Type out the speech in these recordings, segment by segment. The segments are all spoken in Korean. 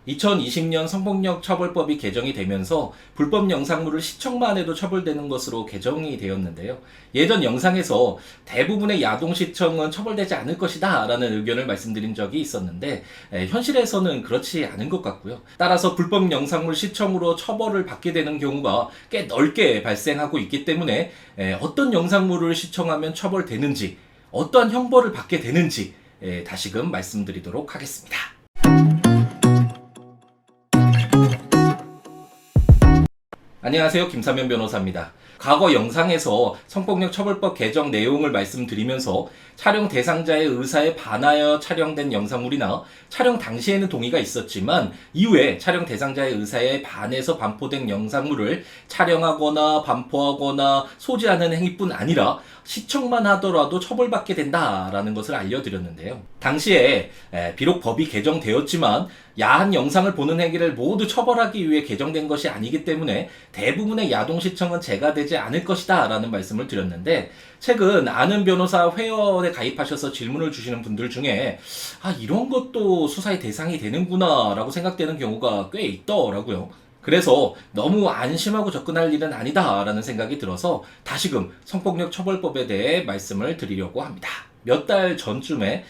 2020년 성폭력 처벌법이 개정이 되면서 불법 영상물을 시청만 해도 처벌되는 것으로 개정이 되었는데요. 예전 영상에서 대부분의 야동 시청은 처벌되지 않을 것이다 라는 의견을 말씀드린 적이 있었는데 현실에서는 그렇지 않은 것 같고요. 따라서 불법 영상물 시청으로 처벌을 받게 되는 경우가 꽤 넓게 발생하고 있기 때문에 어떤 영상물을 시청하면 처벌되는지, 어떠한 형벌을 받게 되는지 다시금 말씀드리도록 하겠습니다. 안녕하세요. 김사면 변호사입니다. 과거 영상에서 성폭력 처벌법 개정 내용을 말씀드리면서 촬영 대상자의 의사에 반하여 촬영된 영상물이나 촬영 당시에는 동의가 있었지만 이후에 촬영 대상자의 의사에 반해서 반포된 영상물을 촬영하거나 반포하거나 소지하는 행위뿐 아니라 시청만 하더라도 처벌받게 된다라는 것을 알려드렸는데요. 당시에 비록 법이 개정되었지만 야한 영상을 보는 행위를 모두 처벌하기 위해 개정된 것이 아니기 때문에 대부분의 야동 시청은 제가되지 않을 것이다 라는 말씀을 드렸는데, 최근 아는 변호사 회원에 가입하셔서 질문을 주시는 분들 중에 이런 것도 수사의 대상이 되는구나 라고 생각되는 경우가 꽤 있더라고요. 그래서 너무 안심하고 접근할 일은 아니다 라는 생각이 들어서 다시금 성폭력 처벌법에 대해 말씀을 드리려고 합니다. 몇 달 전쯤에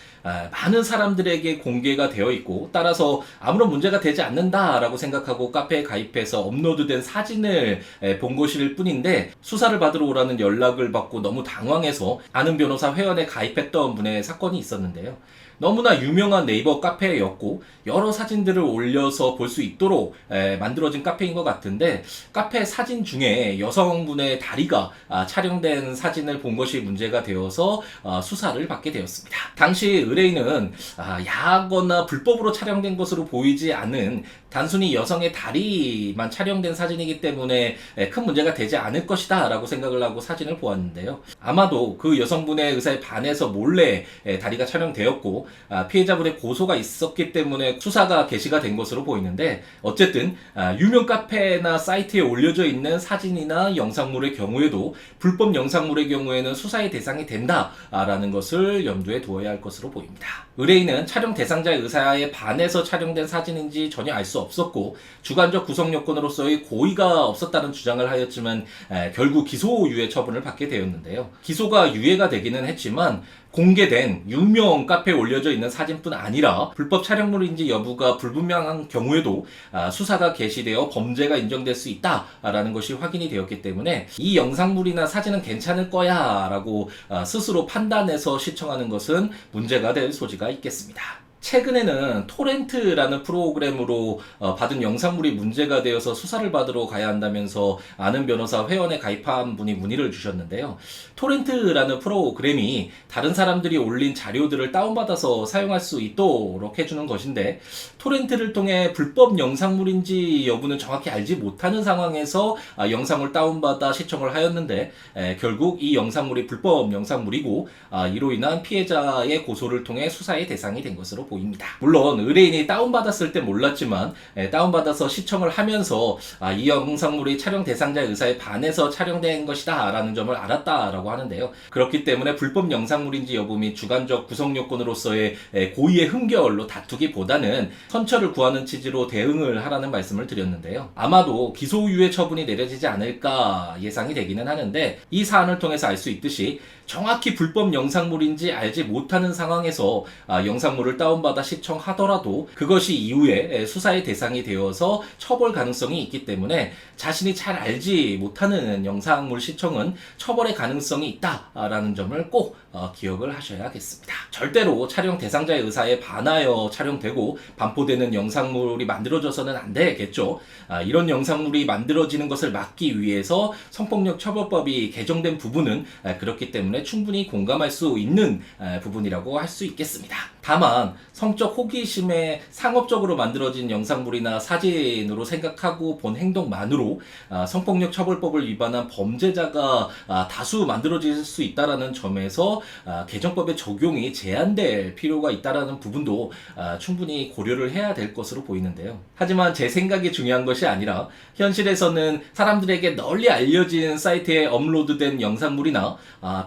많은 사람들에게 공개가 되어 있고, 따라서 아무런 문제가 되지 않는다라고 생각하고 카페에 가입해서 업로드된 사진을 본 것일 뿐인데, 수사를 받으러 오라는 연락을 받고 너무 당황해서 아는 변호사 회원에 가입했던 분의 사건이 있었는데요. 너무나 유명한 네이버 카페였고 여러 사진들을 올려서 볼 수 있도록 만들어진 카페인 것 같은데, 카페 사진 중에 여성분의 다리가 촬영된 사진을 본 것이 문제가 되어서 수사를 받게 되었습니다. 당시 의뢰인은 야하거나 불법으로 촬영된 것으로 보이지 않은 단순히 여성의 다리만 촬영된 사진이기 때문에 큰 문제가 되지 않을 것이다 라고 생각을 하고 사진을 보았는데요. 아마도 그 여성분의 의사에 반해서 몰래 다리가 촬영되었고 피해자분의 고소가 있었기 때문에 수사가 개시가 된 것으로 보이는데, 어쨌든 유명 카페나 사이트에 올려져 있는 사진이나 영상물의 경우에도 불법 영상물의 경우에는 수사의 대상이 된다라는 것을 염두에 두어야 할 것으로 보입니다. 의뢰인은 촬영 대상자의 의사에 반해서 촬영된 사진인지 전혀 알 수 없었고 주관적 구성 요건으로서의 고의가 없었다는 주장을 하였지만 결국 기소유예 처분을 받게 되었는데요. 기소가 유예가 되기는 했지만 공개된 유명 카페에 올려져 있는 사진뿐 아니라 불법 촬영물인지 여부가 불분명한 경우에도 수사가 개시되어 범죄가 인정될 수 있다라는 것이 확인이 되었기 때문에 이 영상물이나 사진은 괜찮을 거야 라고 스스로 판단해서 시청하는 것은 문제가 될 소지가 있겠습니다. 최근에는 토렌트라는 프로그램으로 받은 영상물이 문제가 되어서 수사를 받으러 가야 한다면서 아는 변호사 회원에 가입한 분이 문의를 주셨는데요. 토렌트라는 프로그램이 다른 사람들이 올린 자료들을 다운받아서 사용할 수 있도록 해주는 것인데, 토렌트를 통해 불법 영상물인지 여부는 정확히 알지 못하는 상황에서 영상을 다운받아 시청을 하였는데 결국 이 영상물이 불법 영상물이고 이로 인한 피해자의 고소를 통해 수사의 대상이 된 것으로 보입니다. 물론 의뢰인이 다운받았을 때 몰랐지만 다운받아서 시청을 하면서 이 영상물이 촬영 대상자의 의사에 반해서 촬영된 것이다 라는 점을 알았다라고 하는데요. 그렇기 때문에 불법 영상물인지 여부 및 주관적 구성 요건으로서의 고의의 흠결로 다투기보다는 선처를 구하는 취지로 대응을 하라는 말씀을 드렸는데요. 아마도 기소유예 처분이 내려지지 않을까 예상이 되기는 하는데, 이 사안을 통해서 알 수 있듯이 정확히 불법 영상물인지 알지 못하는 상황에서 영상물을 다운받아 시청하더라도 그것이 이후에 수사의 대상이 되어서 처벌 가능성이 있기 때문에 자신이 잘 알지 못하는 영상물 시청은 처벌의 가능성이 있다라는 점을 꼭 기억을 하셔야겠습니다. 절대로 촬영 대상자의 의사에 반하여 촬영되고 반포되는 영상물이 만들어져서는 안 되겠죠. 이런 영상물이 만들어지는 것을 막기 위해서 성폭력 처벌법이 개정된 부분은 그렇기 때문에 충분히 공감할 수 있는 부분이라고 할 수 있겠습니다. 다만 성적 호기심에 상업적으로 만들어진 영상물이나 사진으로 생각하고 본 행동만으로 성폭력 처벌법을 위반한 범죄자가 다수 만들어질 수 있다는 점에서 개정법의 적용이 제한될 필요가 있다는 부분도 충분히 고려를 해야 될 것으로 보이는데요. 하지만 제 생각이 중요한 것이 아니라 현실에서는 사람들에게 널리 알려진 사이트에 업로드된 영상물이나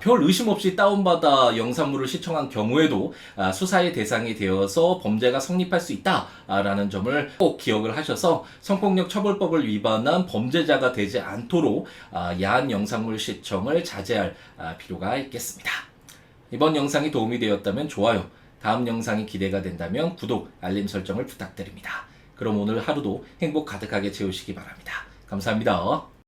별 의심 없이 다운받아 영상물을 시청한 경우에도 수사의 수사의 대상이 되어서 범죄가 성립할 수 있다라는 점을 꼭 기억을 하셔서 성폭력 처벌법을 위반한 범죄자가 되지 않도록 야한 영상물 시청을 자제할 필요가 있겠습니다. 이번 영상이 도움이 되었다면 좋아요, 다음 영상이 기대가 된다면 구독, 알림 설정을 부탁드립니다. 그럼 오늘 하루도 행복 가득하게 채우시기 바랍니다. 감사합니다.